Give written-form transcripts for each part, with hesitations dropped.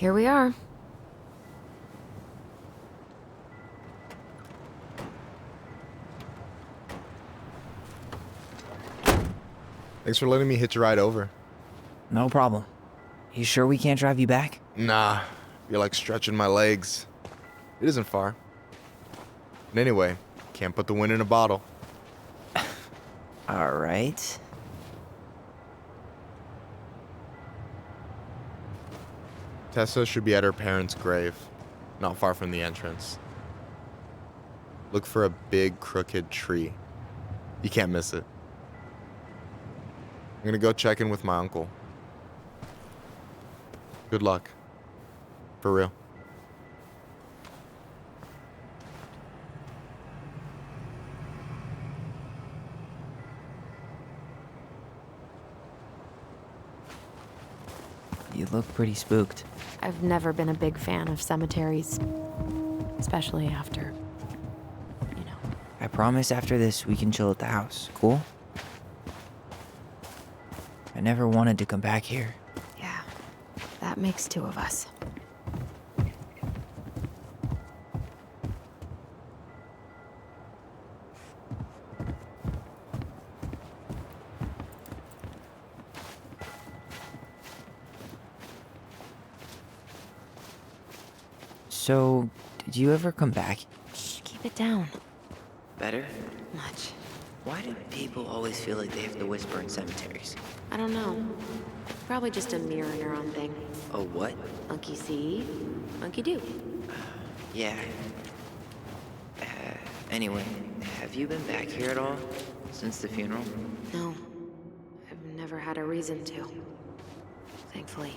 Here we are. Thanks for letting me hitch a ride over. No problem. You sure we can't drive you back? Nah, you're like stretching my legs. It isn't far. And anyway, can't put the wind in a bottle. All right. Tessa should be at her parents' grave, not far from the entrance. Look for a big crooked tree. You can't miss it. I'm gonna go check in with my uncle. Good luck. For real. You look pretty spooked. I've never been a big fan of cemeteries. Especially after, you know. I promise after this we can chill at the house, cool? I never wanted to come back here. Yeah, that makes two of us. So, did you ever come back? Shh, keep it down. Better? Much. Why do people always feel like they have to whisper in cemeteries? I don't know. Probably just a mirror neuron thing. Oh, what? Monkey see, monkey do. Yeah. Anyway, have you been back here at all? Since the funeral? No, I've never had a reason to. Thankfully.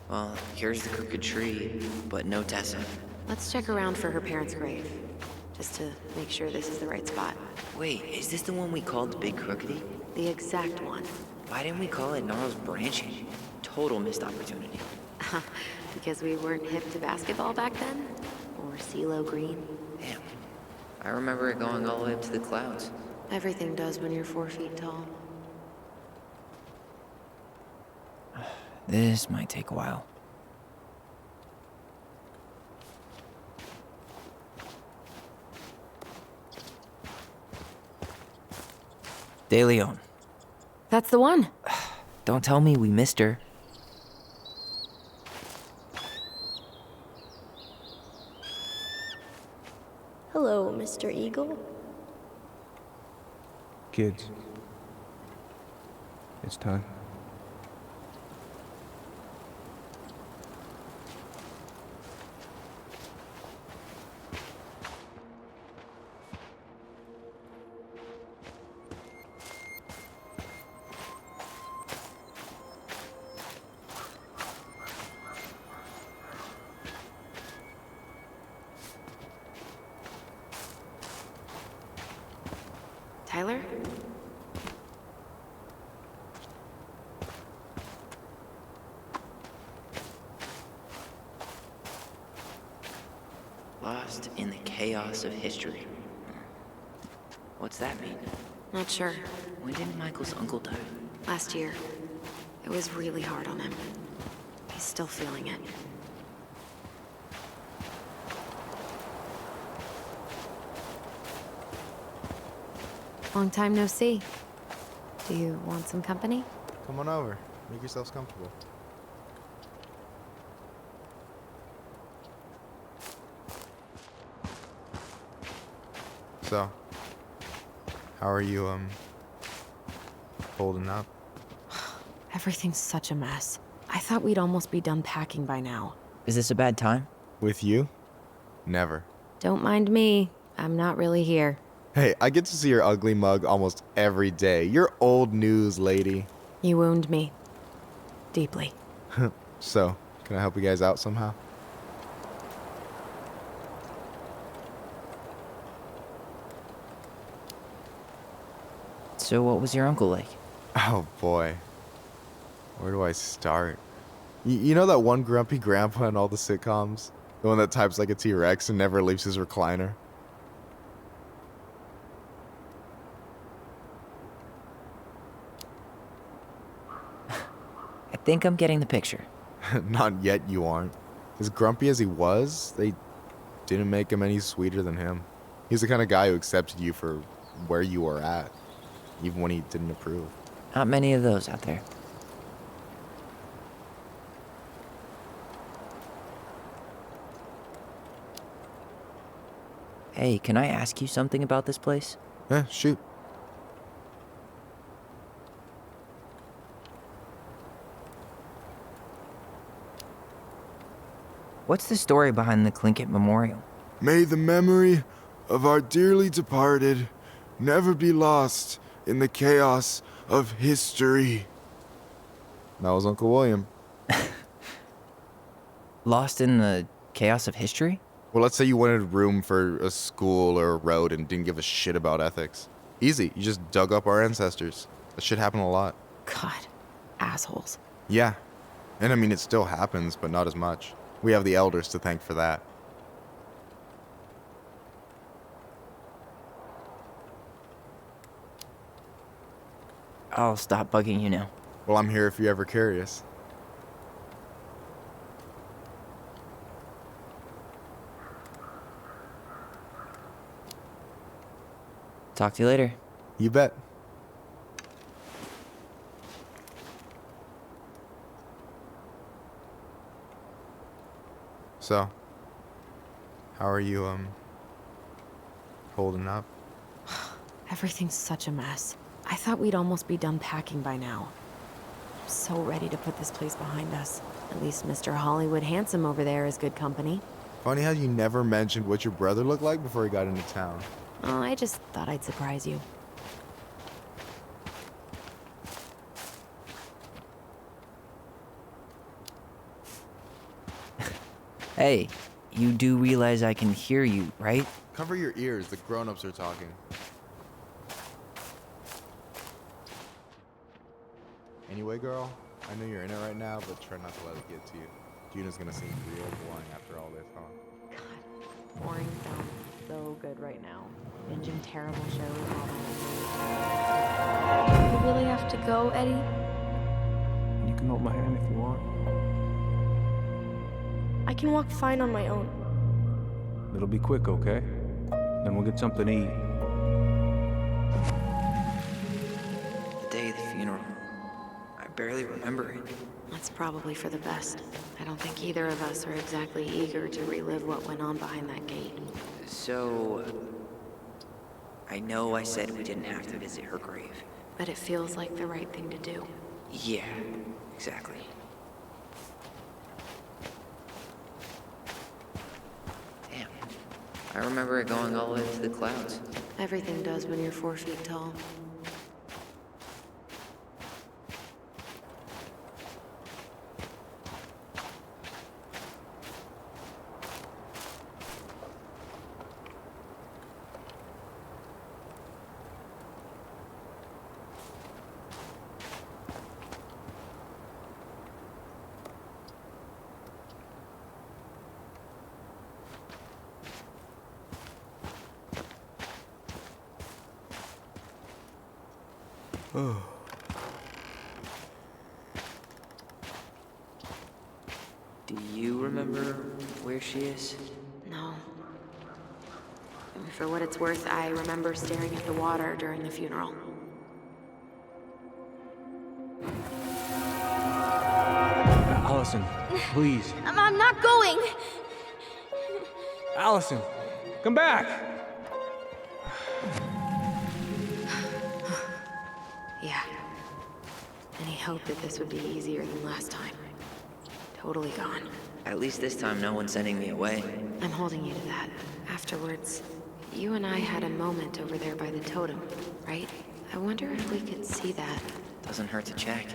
Well, here's the crooked tree, but no Tessa. Let's check around for her parents' grave, just to make sure this is the right spot. Wait, is this the one we called the Big Crookedy? The exact one. Why didn't we call it Gnarls Branching? Total missed opportunity. Because we weren't hip to basketball back then? Or CeeLo Green? Damn. I remember it going all the way up to the clouds. Everything does when you're 4 feet tall. This might take a while. De Leon. That's the one. Don't tell me we missed her. Hello, Mr. Eagle. Kids, it's time. Tyler? Lost in the chaos of history. What's that mean? Not sure. When did Michael's uncle die? Last year. It was really hard on him. He's still feeling it. Long time no see. Do you want some company? Come on over. Make yourselves comfortable. So, how are you, holding up? Everything's such a mess. I thought we'd almost be done packing by now. Is this a bad time? With you? Never. Don't mind me. I'm not really here. Hey, I get to see your ugly mug almost every day. You're old news, lady. You wound me. Deeply. So, can I help you guys out somehow? So what was your uncle like? Oh boy. Where do I start? You know that one grumpy grandpa in all the sitcoms? The one that types like a T-Rex and never leaves his recliner? I think I'm getting the picture. Not yet, you aren't. As grumpy as he was, they didn't make him any sweeter than him. He's the kind of guy who accepted you for where you were at, even when he didn't approve. Not many of those out there. Hey, can I ask you something about this place? Shoot. What's the story behind the Tlingit Memorial? May the memory of our dearly departed never be lost in the chaos of history. That was Uncle William. Lost in the chaos of history? Well, let's say you wanted room for a school or a road and didn't give a shit about ethics. Easy, you just dug up our ancestors. That shit happened a lot. God, assholes. Yeah, and I mean it still happens, but not as much. We have the elders to thank for that. I'll stop bugging you now. Well, I'm here if you're ever curious. Talk to you later. You bet. So, how are you, holding up? Everything's such a mess. I thought we'd almost be done packing by now. I'm so ready to put this place behind us. At least Mr. Hollywood Handsome over there is good company. Funny how you never mentioned what your brother looked like before he got into town. Oh, I just thought I'd surprise you. Hey, you do realize I can hear you, right? Cover your ears, the grown-ups are talking. Anyway, girl, I know you're in it right now, but try not to let it get to you. Juna's gonna seem real boring after all this, huh? God, boring sounds so good right now. Binging terrible shows all that. You really have to go, Eddie? You can hold my hand if you want. I can walk fine on my own. It'll be quick, okay? Then we'll get something to eat. The day of the funeral. I barely remember it. That's probably for the best. I don't think either of us are exactly eager to relive what went on behind that gate. So, I know I said we didn't have to visit her grave. But it feels like the right thing to do. Yeah, exactly. Damn. I remember it going all the way to the clouds. Everything does when you're 4 feet tall. Do you remember where she is? No. And for what it's worth, I remember staring at the water during the funeral. Allison, please. I'm not going! Allison, come back! Yeah. Any hope that this would be easier than last time? Totally gone. At least this time no one's sending me away. I'm holding you to that. Afterwards, you and I had a moment over there by the totem, right? I wonder if we could see that. Doesn't hurt to check.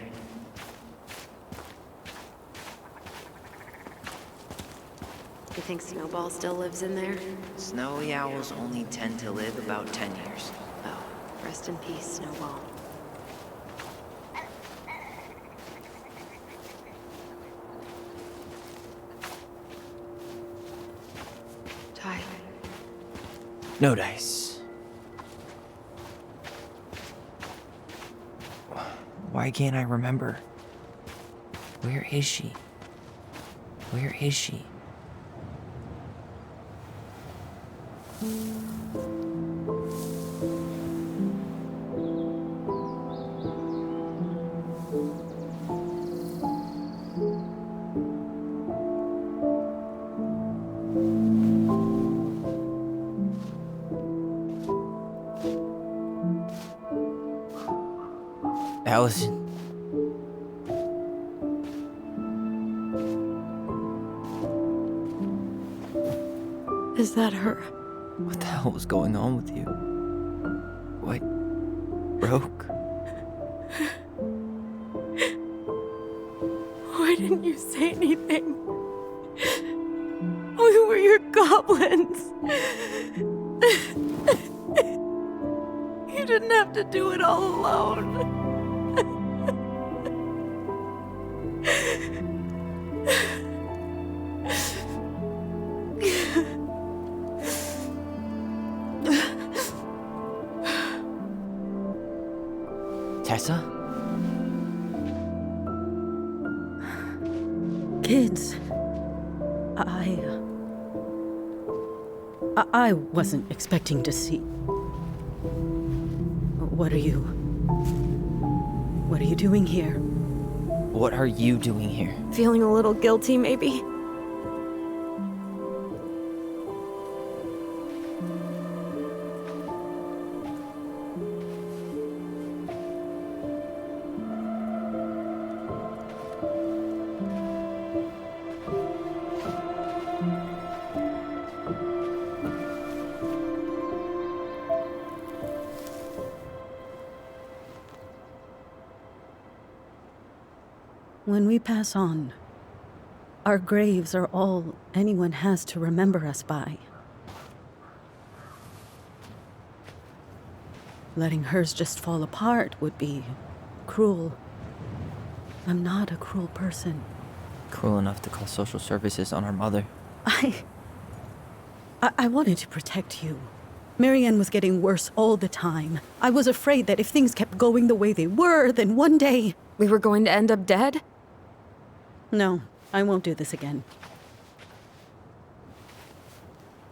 You think Snowball still lives in there? Snowy owls only tend to live about 10 years. Oh, for Rest in peace, Snowball. Ty. No dice. Why can't I remember? Where is she? Where is she? Allison. Is that her? What the hell was going on with you? What broke? Why didn't you say anything? We were your goblins. You didn't have to do it all alone. Tessa? Kids, I wasn't expecting to see. What are you doing here? What are you doing here? Feeling a little guilty, maybe? When we pass on, our graves are all anyone has to remember us by. Letting hers just fall apart would be cruel. I'm not a cruel person. Cruel enough to call social services on our mother. I wanted to protect you. Marianne was getting worse all the time. I was afraid that if things kept going the way they were, then one day... We were going to end up dead? No, I won't do this again.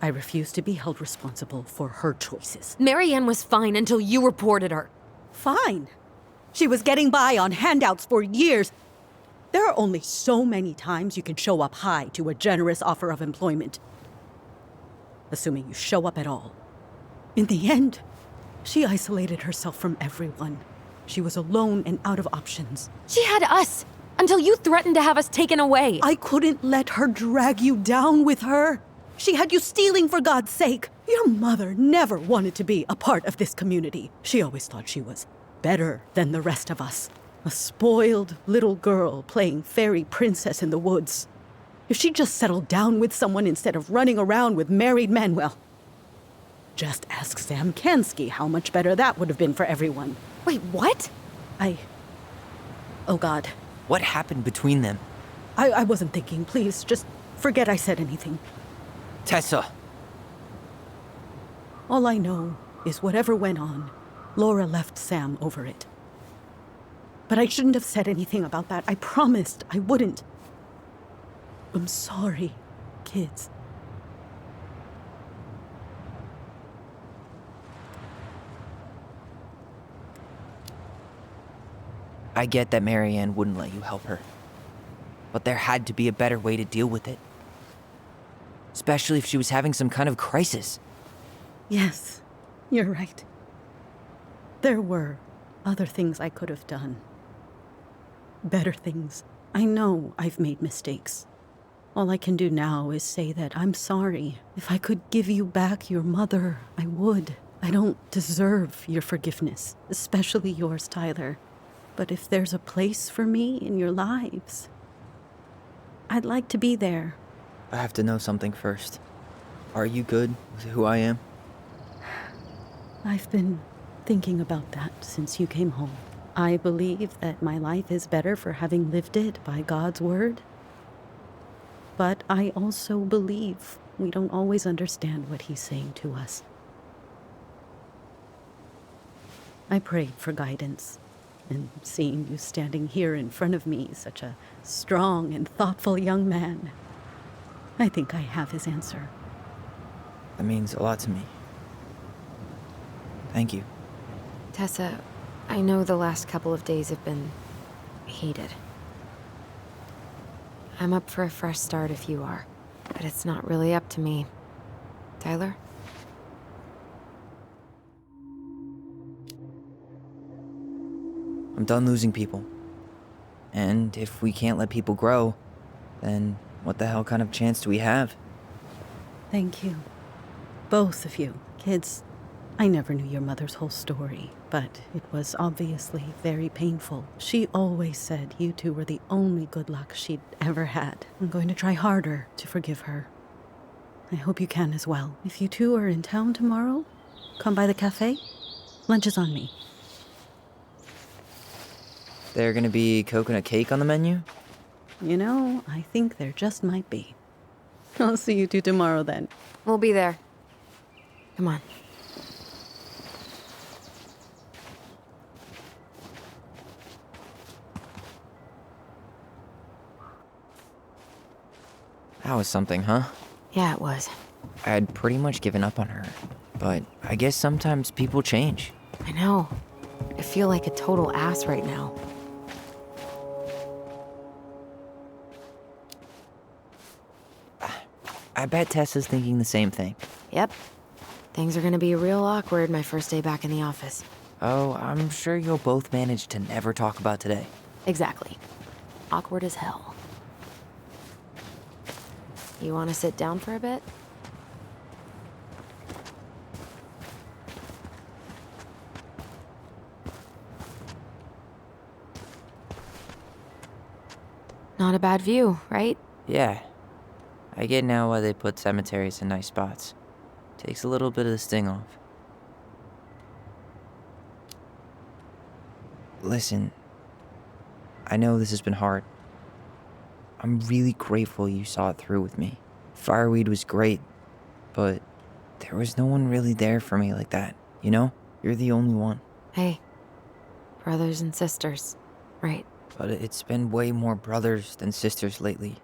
I refuse to be held responsible for her choices. Marianne was fine until you reported her. Fine. She was getting by on handouts for years. There are only so many times you can show up high to a generous offer of employment. Assuming you show up at all. In the end, she isolated herself from everyone. She was alone and out of options. She had us, until you threatened to have us taken away. I couldn't let her drag you down with her. She had you stealing for God's sake. Your mother never wanted to be a part of this community. She always thought she was better than the rest of us. A spoiled little girl playing fairy princess in the woods. If she just settled down with someone instead of running around with married men, well, just ask Sam Kansky how much better that would have been for everyone. Wait, what? Oh God. What happened between them? I wasn't thinking. Please, just forget I said anything. Tessa! All I know is whatever went on, Laura left Sam over it. But I shouldn't have said anything about that. I promised I wouldn't. I'm sorry, kids. I get that Marianne wouldn't let you help her. But there had to be a better way to deal with it. Especially if she was having some kind of crisis. Yes, you're right. There were other things I could have done. Better things. I know I've made mistakes. All I can do now is say that I'm sorry. If I could give you back your mother, I would. I don't deserve your forgiveness, especially yours, Tyler. But if there's a place for me in your lives, I'd like to be there. I have to know something first. Are you good with who I am? I've been thinking about that since you came home. I believe that my life is better for having lived it by God's word. But I also believe we don't always understand what he's saying to us. I prayed for guidance, and seeing you standing here in front of me, such a strong and thoughtful young man, I think I have his answer. That means a lot to me. Thank you. Tessa, I know the last couple of days have been heated. I'm up for a fresh start if you are, but it's not really up to me. Tyler? I'm done losing people. And if we can't let people grow, then what the hell kind of chance do we have? Thank you. Both of you. Kids, I never knew your mother's whole story, but it was obviously very painful. She always said you two were the only good luck she'd ever had. I'm going to try harder to forgive her. I hope you can as well. If you two are in town tomorrow, come by the cafe. Lunch is on me. There gonna be coconut cake on the menu? You know, I think there just might be. I'll see you two tomorrow then. We'll be there. Come on. That was something, huh? Yeah, it was. I had pretty much given up on her, but I guess sometimes people change. I know. I feel like a total ass right now. I bet Tessa's thinking the same thing. Yep. Things are gonna be real awkward my first day back in the office. Oh, I'm sure you'll both manage to never talk about today. Exactly. Awkward as hell. You wanna sit down for a bit? Not a bad view, right? Yeah. I get now why they put cemeteries in nice spots. Takes a little bit of the sting off. Listen, I know this has been hard. I'm really grateful you saw it through with me. Fireweed was great, but there was no one really there for me like that, you know? You're the only one. Hey, brothers and sisters, right? But it's been way more brothers than sisters lately,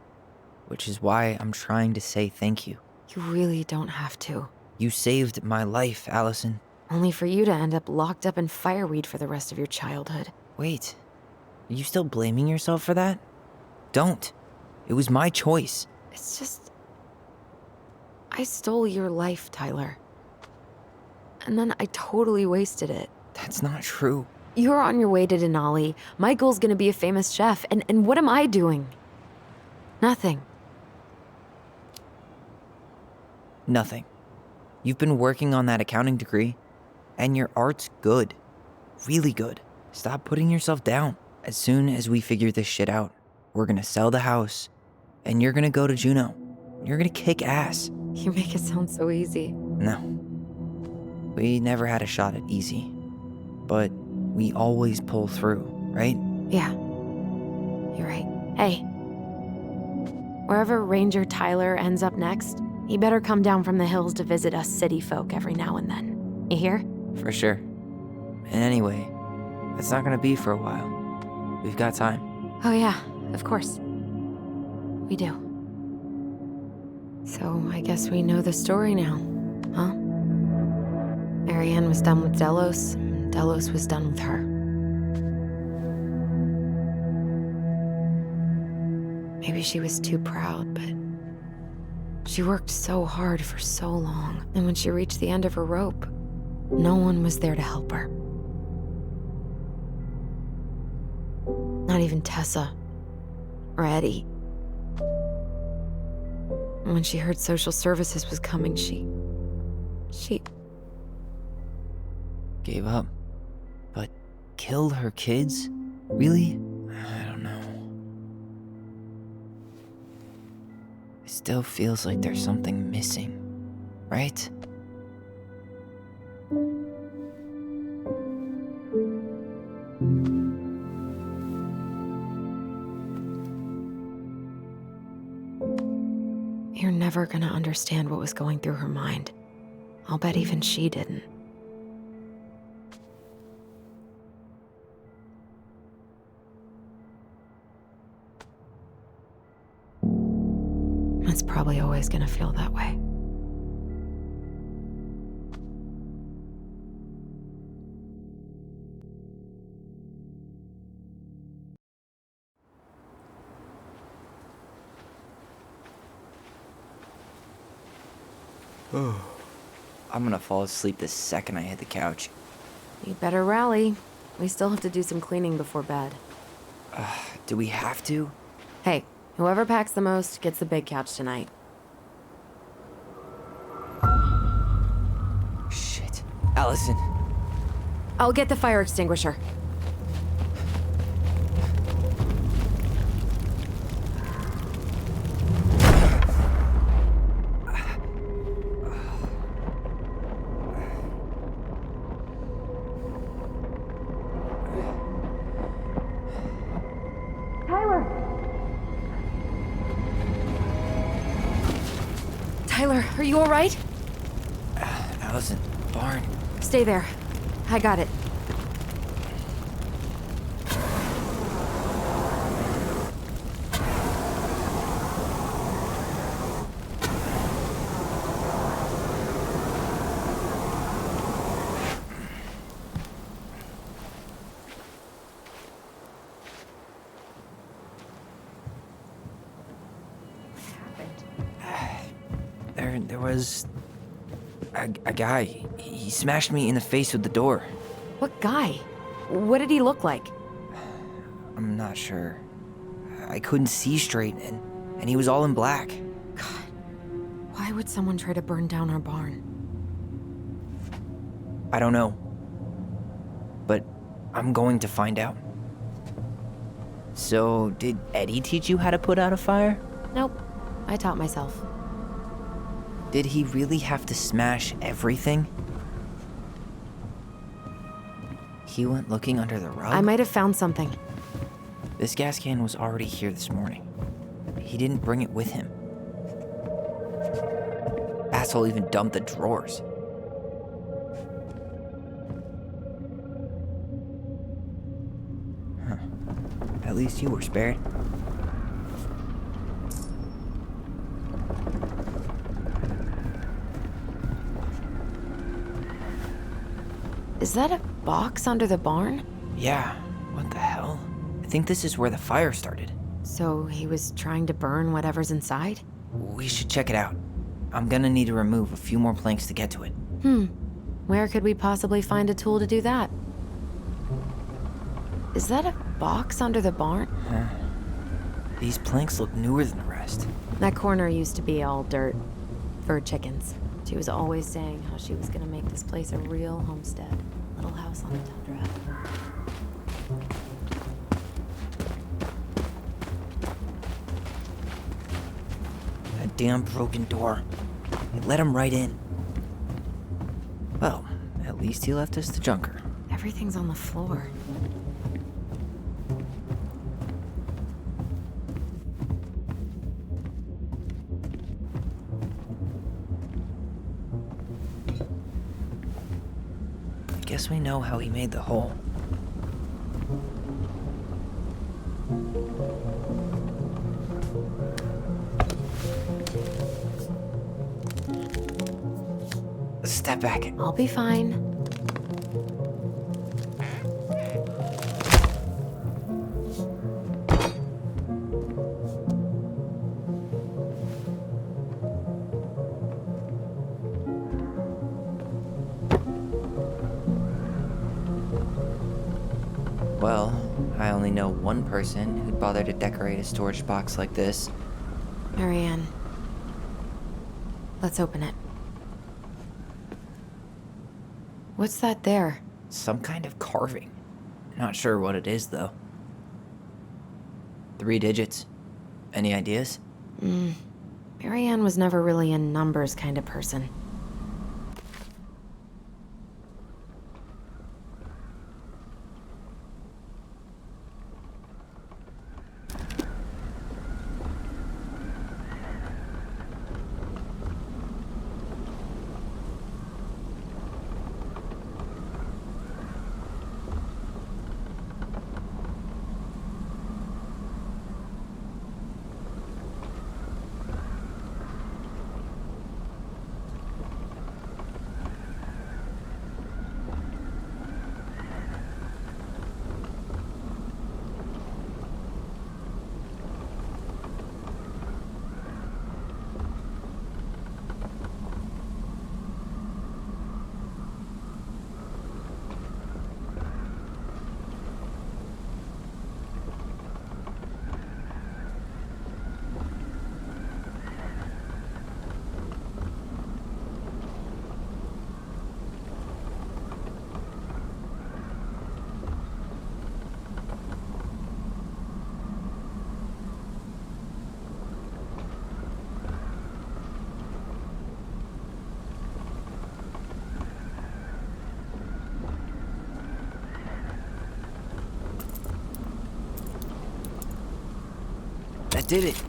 which is why I'm trying to say thank you. You really don't have to. You saved my life, Allison. Only for you to end up locked up in fireweed for the rest of your childhood. Wait, are you still blaming yourself for that? Don't. It was my choice. It's just... I stole your life, Tyler. And then I totally wasted it. That's not true. You're on your way to Denali. Michael's gonna be a famous chef, and what am I doing? Nothing. Nothing. You've been working on that accounting degree, and your art's good. Really good. Stop putting yourself down. As soon as we figure this shit out, we're gonna sell the house, and you're gonna go to Juneau. You're gonna kick ass. You make it sound so easy. No. We never had a shot at easy. But we always pull through, right? Yeah. You're right. Hey. Wherever Ranger Tyler ends up next, he better come down from the hills to visit us city folk every now and then. You hear? For sure. And anyway, that's not gonna be for a while. We've got time. Oh yeah, of course. We do. So I guess we know the story now, huh? Marianne was done with Delos, and Delos was done with her. Maybe she was too proud, but she worked so hard for so long, and when she reached the end of her rope, no one was there to help her. Not even Tessa or Eddie. And when she heard social services was coming, she Gave up. But killed her kids? Really? I don't know. It still feels like there's something missing, right? never gonna understand what was going through her mind. I'll bet even she didn't. It's probably always gonna feel that way. I'm gonna fall asleep the second I hit the couch. You'd better rally. We still have to do some cleaning before bed. Do we have to? Hey, whoever packs the most gets the big couch tonight. Shit. Allison. I'll get the fire extinguisher. Tyler, are you all right? Allison, barn. Stay there. I got it. There was a guy. He smashed me in the face with the door. What guy? What did he look like? I'm not sure. I couldn't see straight, and he was all in black. God, why would someone try to burn down our barn? I don't know. But I'm going to find out. So, did Eddie teach you how to put out a fire? Nope, I taught myself. Did he really have to smash everything? He went looking under the rug? I might have found something. This gas can was already here this morning. He didn't bring it with him. Asshole even dumped the drawers. Huh. At least you were spared. Is that a box under the barn? Yeah, what the hell? I think this is where the fire started. So he was trying to burn whatever's inside? We should check it out. I'm gonna need to remove a few more planks to get to it. Where could we possibly find a tool to do that? Is that a box under the barn? These planks look newer than the rest. That corner used to be all dirt for chickens. She was always saying how she was gonna make this place a real homestead. Little house on the tundra. That damn broken door. It let him right in. Well, at least he left us the junker. Everything's on the floor. Guess we know how he made the hole. Step back. I'll be fine. Well, I only know one person who'd bother to decorate a storage box like this. Marianne. Let's open it. What's that there? Some kind of carving. Not sure what it is, though. 3 digits. Any ideas? Marianne was never really a numbers kind of person. That did it.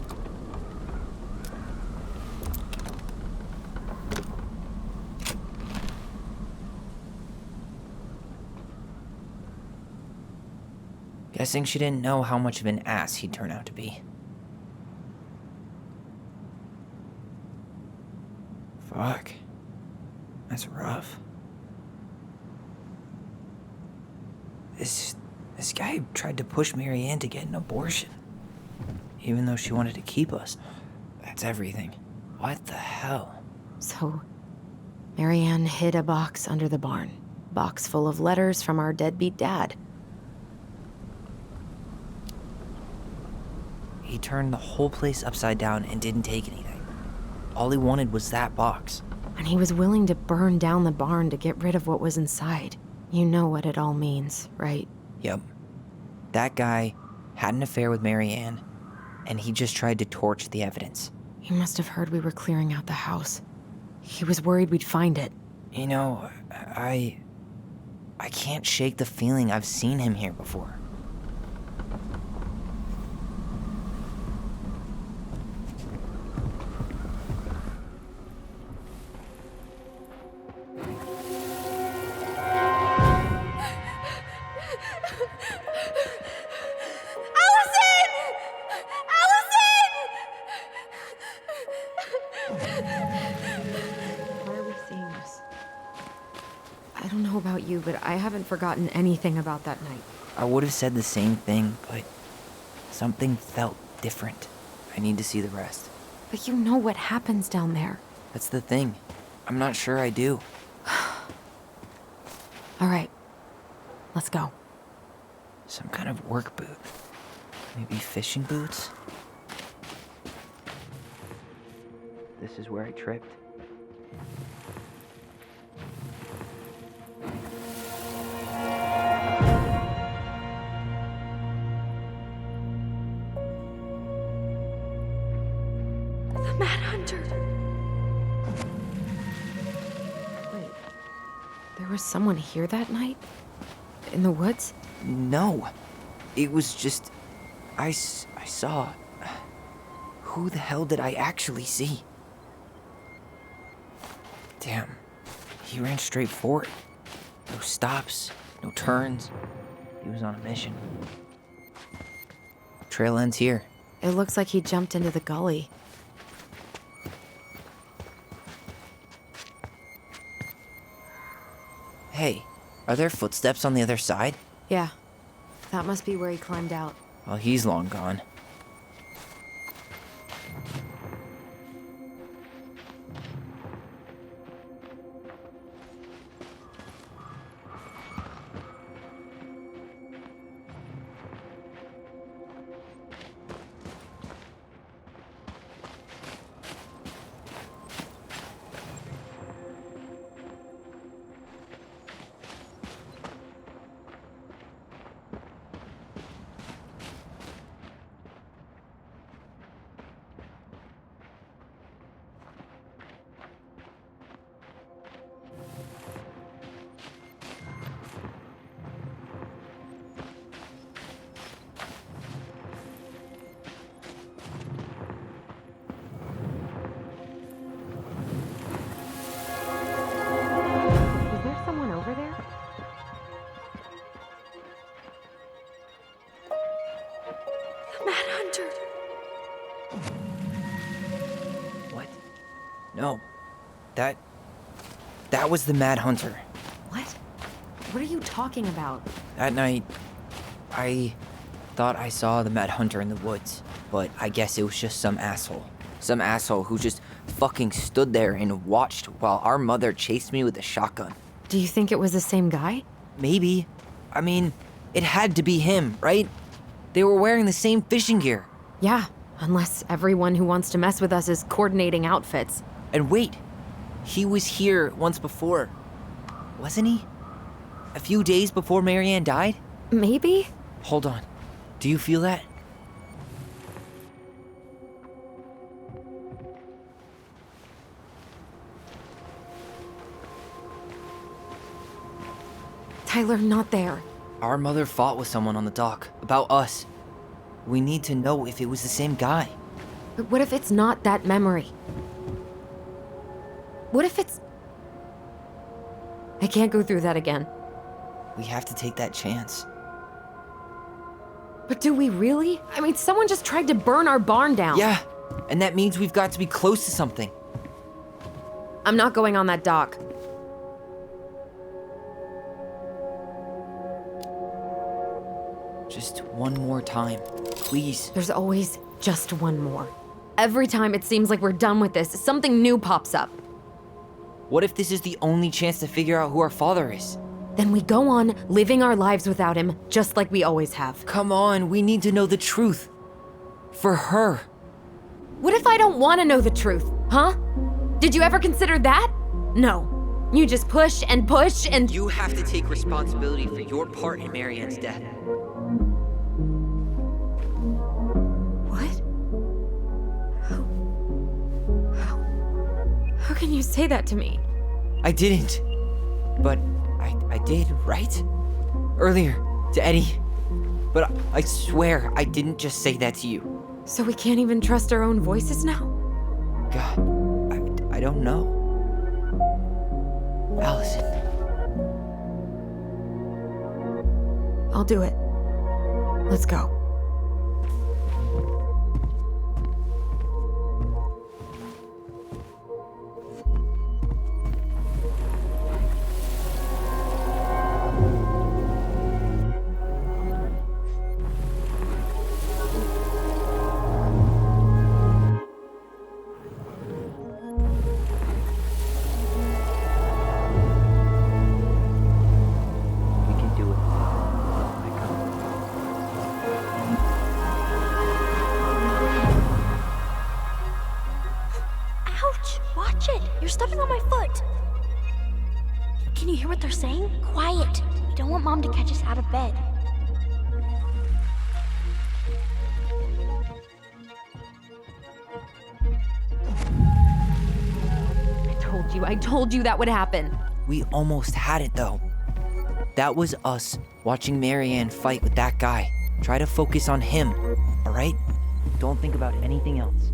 Guessing she didn't know how much of an ass he'd turn out to be. Fuck. That's rough. This guy tried to push Marianne to get an abortion. Even though she wanted to keep us. That's everything. What the hell? So, Marianne hid a box under the barn. Box full of letters from our deadbeat dad. He turned the whole place upside down and didn't take anything. All he wanted was that box. And he was willing to burn down the barn to get rid of what was inside. You know what it all means, right? Yep. That guy had an affair with Marianne, and he just tried to torch the evidence. He must have heard we were clearing out the house. He was worried we'd find it. You know, I can't shake the feeling I've seen him here before. Why are we seeing this? I don't know about you, but I haven't forgotten anything about that night. I would have said the same thing, but something felt different. I need to see the rest. But you know what happens down there. That's the thing. I'm not sure I do. All right, let's go. Some kind of work boot. Maybe fishing boots? This is where I tripped. The Mad Hunter. Wait, there was someone here that night? In the woods? No. It was just... I saw... Who the hell did I actually see? Damn. He ran straight for it. No stops, no turns. He was on a mission. Trail ends here. It looks like he jumped into the gully. Hey, are there footsteps on the other side? Yeah, that must be where he climbed out. Well, he's long gone. Was there someone over there? The Mad Hunter. What? No. That was the Mad Hunter. What? What are you talking about? That night, I thought I saw the Mad Hunter in the woods, but I guess it was just some asshole. Some asshole who just fucking stood there and watched while our mother chased me with a shotgun. Do you think it was the same guy? Maybe. I mean, it had to be him, right? They were wearing the same fishing gear. Yeah, unless everyone who wants to mess with us is coordinating outfits. And wait, he was here once before, wasn't he? A few days before Marianne died? Maybe? Hold on. Do you feel that? Tyler, not there. Our mother fought with someone on the dock about us. We need to know if it was the same guy. But what if it's not that memory? What if it's... I can't go through that again. We have to take that chance. But do we really? I mean, someone just tried to burn our barn down. Yeah, and that means we've got to be close to something. I'm not going on that dock. Just one more time, please. There's always just one more. Every time it seems like we're done with this, something new pops up. What if this is the only chance to figure out who our father is? Then we go on living our lives without him, just like we always have. Come on, we need to know the truth. For her. What if I don't want to know the truth, huh? Did you ever consider that? No. You just push and push and... You have to take responsibility for your part in Marianne's death. What? How can you say that to me? I didn't. But I did, right? Earlier, to Eddie. But I swear I didn't just say that to you. So we can't even trust our own voices now? God, I don't know. Allison. I'll do it. Let's go. We can do it. Ouch! Watch it! You're stepping on my foot! Can you hear what they're saying? Quiet! We don't want Mom to catch us out of bed. I told you that would happen. We almost had it though. That was us watching Marianne fight with that guy. Try to focus on him, all right? Don't think about anything else.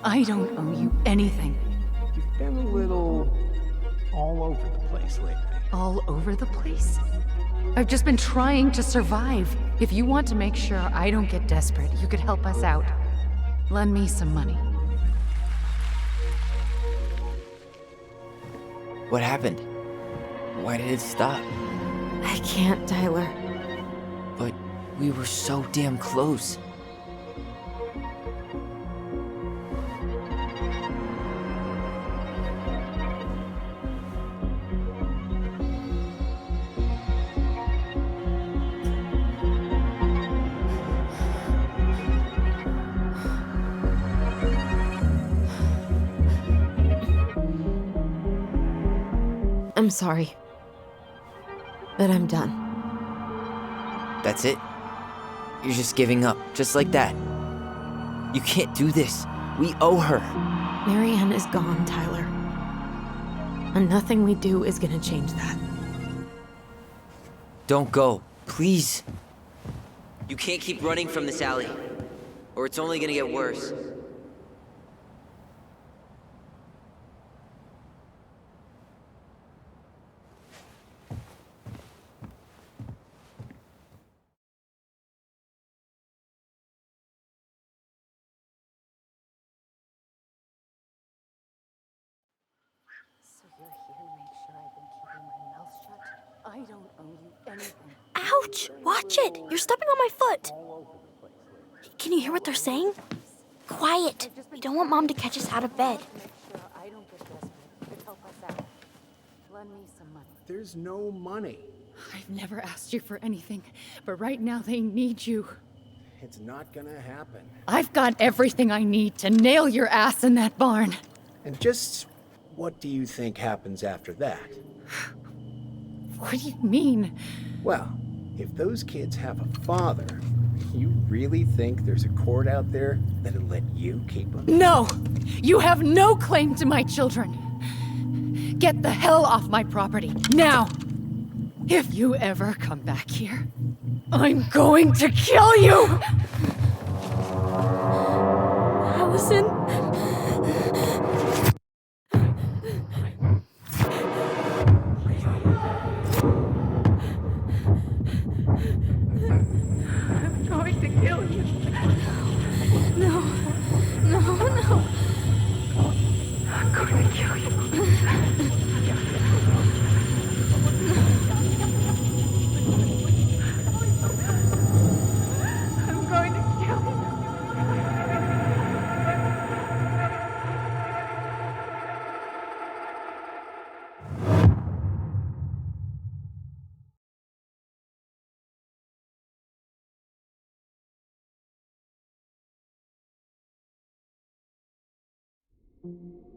I don't owe you anything. You've been a little all over the place lately. All over the place? I've just been trying to survive. If you want to make sure I don't get desperate, you could help us out. Lend me some money. What happened? Why did it stop? I can't, Tyler. But we were so damn close. I'm sorry. But I'm done. That's it? You're just giving up, just like that. You can't do this. We owe her. Marianne is gone, Tyler. And nothing we do is gonna change that. Don't go, please. You can't keep running from this alley, or it's only gonna get worse. So you're here to make sure I've been keeping my mouth shut? I don't owe you anything. Ouch! Watch it! You're stepping on my foot! Can you hear what they're saying? Quiet! We don't want Mom to catch us out of bed. Make sure I don't get desperate. You could help us out. Lend me some money. There's no money. I've never asked you for anything, but right now they need you. It's not gonna happen. I've got everything I need to nail your ass in that barn. And just what do you think happens after that? What do you mean? Well, if those kids have a father, you really think there's a court out there that'll let you keep them? No! You have no claim to my children. Get the hell off my property, now! If you ever come back here, I'm going to kill you! Allison? I'm going to kill you. No. No. I'm going to kill you. I'm going to kill you.